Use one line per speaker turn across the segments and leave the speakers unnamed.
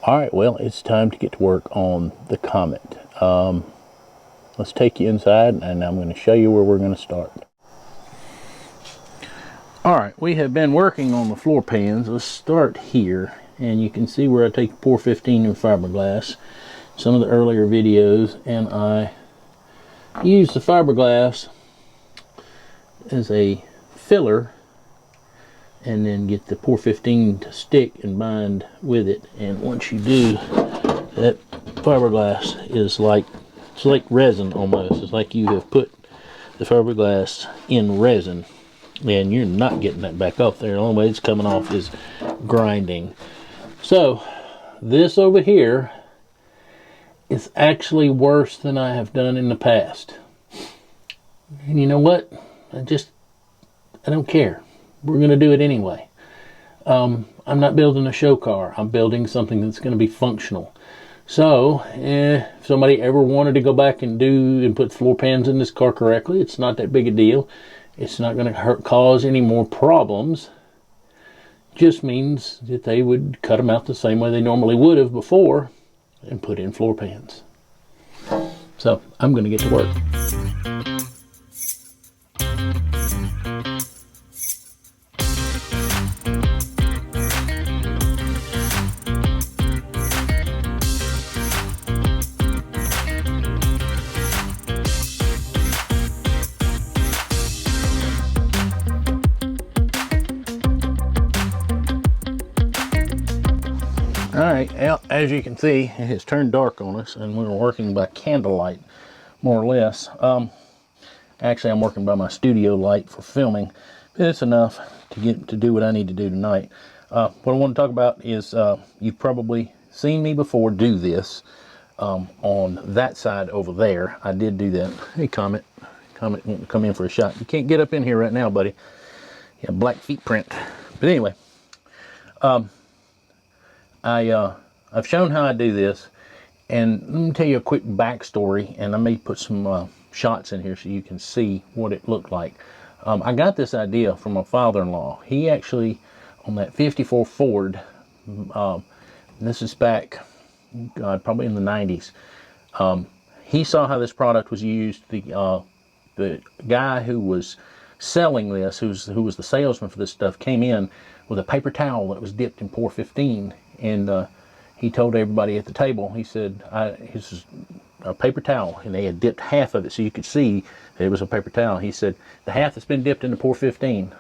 Alright, well, it's time to get to work on the Comet. Let's take you inside and I'm going to show you where we're going to start. Alright, we have been working on the floor pans. Let's start here, and you can see where I take POR-15 and Fiberglass, some of the earlier videos, and I use the Fiberglass as a filler and then get the POR-15 to stick and bind with it. And once you do, that fiberglass is like, it's like resin almost. It's like you have put the fiberglass in resin and you're not getting that back off there. The only way it's coming off is grinding. So this over here is actually worse than I have done in the past. And you know what? I don't care. We're going to do it anyway. I'm not building a show car. I'm building something that's going to be functional. So, if somebody ever wanted to go back and put floor pans in this car correctly, it's not that big a deal. It's not going to cause any more problems. Just means that they would cut them out the same way they normally would have before and put in floor pans. So, I'm going to get to work. Alright, as you can see, it has turned dark on us and we're working by candlelight, more or less. Actually, I'm working by my studio light for filming, but it's enough to do what I need to do tonight. What I want to talk about is, you've probably seen me before do this on that side over there. I did do that. Hey, Comet wanting to come in for a shot. You can't get up in here right now, buddy. You have black feet print. But anyway, I've shown how I do this, and let me tell you a quick backstory, and I may put some shots in here so you can see what it looked like. I got this idea from my father-in-law. He actually, on that 54 Ford, this is back, God, probably in the 90s, he saw how this product was used. The guy who was selling this, who was the salesman for this stuff, came in with a paper towel that was dipped in POR-15, and he told everybody at the table, he said, this is a paper towel, and they had dipped half of it so you could see that it was a paper towel. He said, the half that's been dipped into POR-15,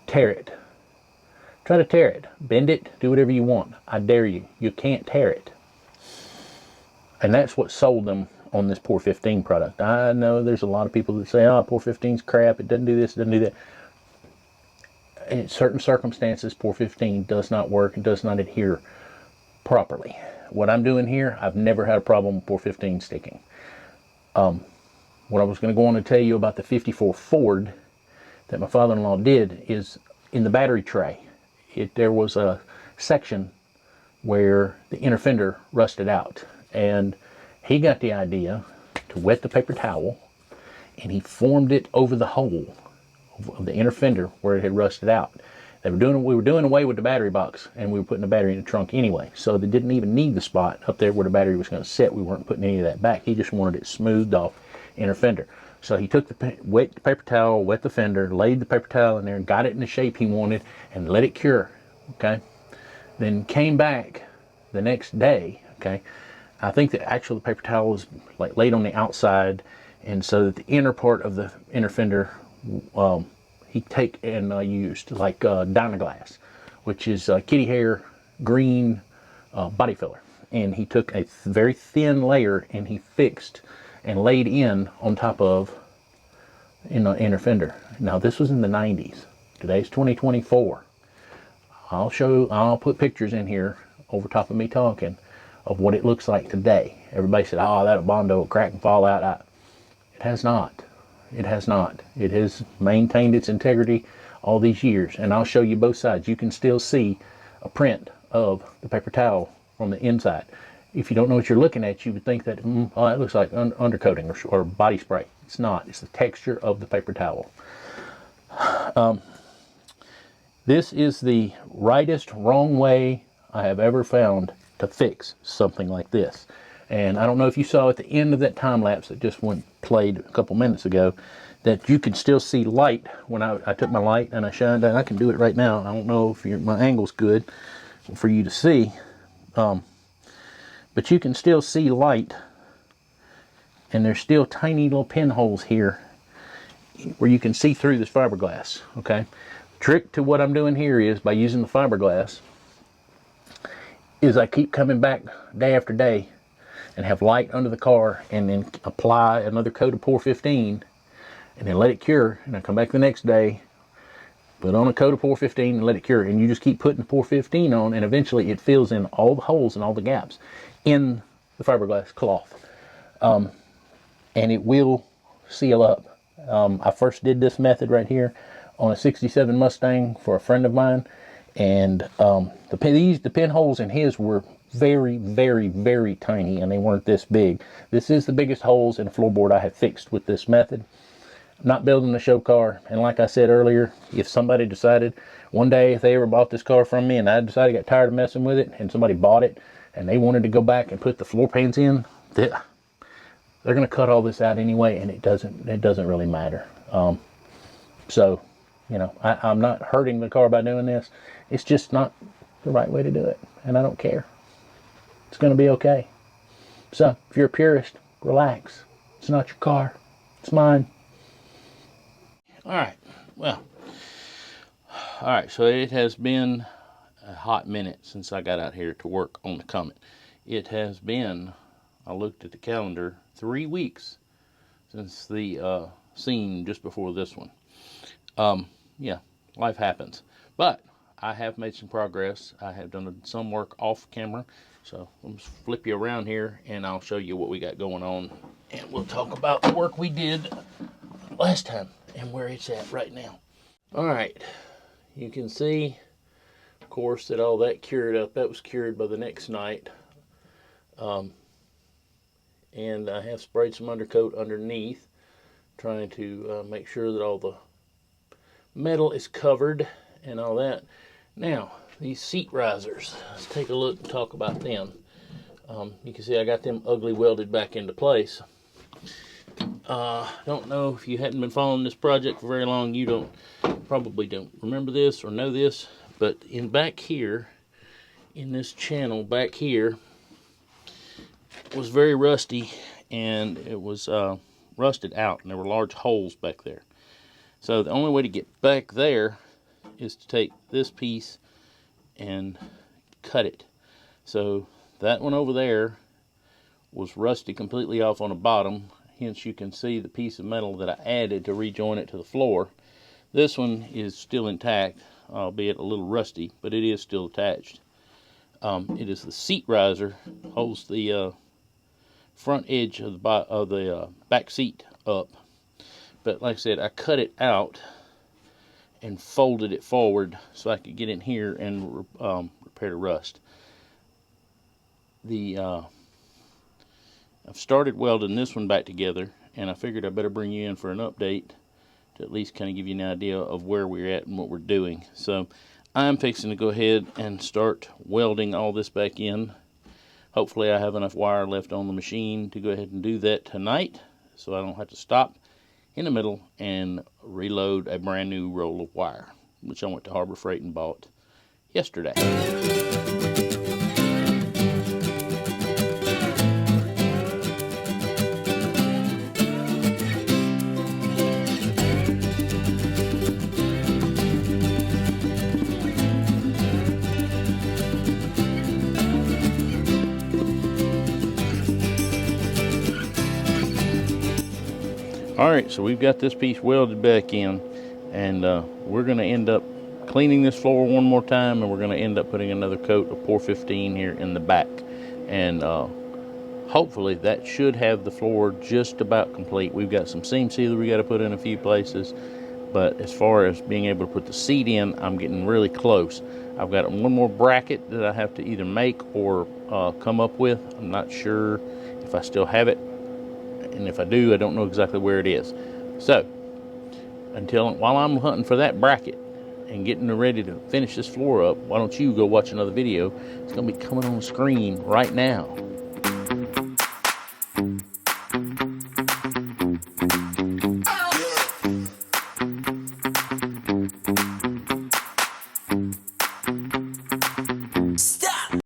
tear it. Try to tear it. Bend it. Do whatever you want. I dare you. You can't tear it. And that's what sold them on this POR-15 product. I know there's a lot of people that say, oh, POR-15's crap. It doesn't do this. It doesn't do that. In certain circumstances, POR-15 does not work. It does not adhere properly. What I'm doing here, I've never had a problem with POR-15 sticking. What I was going to go on to tell you about the 54 Ford that my father-in-law did is in the battery tray. There was a section where the inner fender rusted out, and he got the idea to wet the paper towel, and he formed it over the hole of the inner fender where it had rusted out. We were doing away with the battery box, and we were putting the battery in the trunk anyway, so they didn't even need the spot up there where the battery was going to sit. We weren't putting any of that back. He just wanted it smoothed off inner fender. So he took wet the paper towel, wet the fender, laid the paper towel in there, and got it in the shape he wanted, and let it cure. Okay, then came back the next day. Okay, I think that actually the paper towel was like laid on the outside, and so that the inner part of the inner fender, he take and used like Dynaglass, which is kitty hair green body filler, and he took a very thin layer and he fixed and laid in on top of inner fender. Now this was in the 90s. Today's 2024. I'll put pictures in here over top of me talking of what it looks like today. Everybody said, oh, that Bondo will crack and fall out. It has not. It has not. It has maintained its integrity all these years, and I'll show you both sides. You can still see a print of the paper towel from the inside. If you don't know what you're looking at, you would think that, oh, that looks like undercoating or body spray. It's not. It's the texture of the paper towel. This is the rightest wrong way I have ever found to fix something like this. And I don't know if you saw at the end of that time lapse that just played a couple minutes ago, that you can still see light when I took my light and I shined it. I can do it right now. I don't know if my angle's good for you to see, but you can still see light, and there's still tiny little pinholes here where you can see through this fiberglass. Okay, trick to what I'm doing here is, by using the fiberglass, is I keep coming back day after day and have light under the car, and then apply another coat of POR-15 and then let it cure, and I come back the next day, put on a coat of POR-15 and let it cure, and you just keep putting the POR-15 on, and eventually it fills in all the holes and all the gaps in the fiberglass cloth, and it will seal up. I first did this method right here on a 67 Mustang for a friend of mine, and the pinholes in his were very, very, very tiny, and they weren't this big. This is the biggest holes in a floorboard I have fixed with this method. I'm not building a show car, and like I said earlier, if somebody decided one day, if they ever bought this car from me and I decided I got tired of messing with it, and somebody bought it and they wanted to go back and put the floor pans in, they're going to cut all this out anyway, and it doesn't really matter. So, you know, I'm not hurting the car by doing this. It's just not the right way to do it, and I don't care. It's going to be okay. So, if you're a purist, relax. It's not your car. It's mine. Alright, well, alright, so it has been a hot minute since I got out here to work on the Comet. It has been, I looked at the calendar, 3 weeks since the scene just before this one. Yeah, life happens. But I have made some progress. I have done some work off camera. So let me flip you around here and I'll show you what we got going on. And we'll talk about the work we did last time and where it's at right now. Alright, you can see, of course, that all that cured up. That was cured by the next night. And I have sprayed some undercoat underneath, trying to make sure that all the metal is covered and all that. Now, these seat risers, let's take a look and talk about them. You can see I got them ugly welded back into place. Don't know if you hadn't been following this project for very long, you probably don't remember this or know this, but in back here, in this channel back here, was very rusty, and it was rusted out, and there were large holes back there. So the only way to get back there is to take this piece and cut it. So that one over there was rusty completely off on the bottom, hence you can see the piece of metal that I added to rejoin it to the floor. This one is still intact, albeit a little rusty, but it is still attached. It is the seat riser, holds the front edge of the back seat up. But like I said, I cut it out and folded it forward so I could get in here and repair the rust. I've started welding this one back together, and I figured I better bring you in for an update to at least kind of give you an idea of where we're at and what we're doing. So I'm fixing to go ahead and start welding all this back in. Hopefully I have enough wire left on the machine to go ahead and do that tonight, so I don't have to stop in the middle and reload a brand new roll of wire, which I went to Harbor Freight and bought yesterday. Alright, so we've got this piece welded back in, and we're going to end up cleaning this floor one more time, and we're going to end up putting another coat of POR-15 here in the back. And hopefully that should have the floor just about complete. We've got some seam sealer we got to put in a few places, but as far as being able to put the seat in, I'm getting really close. I've got one more bracket that I have to either make or come up with. I'm not sure if I still have it. And if I do, I don't know exactly where it is. So, while I'm hunting for that bracket and getting ready to finish this floor up, why don't you go watch another video? It's going to be coming on the screen right now.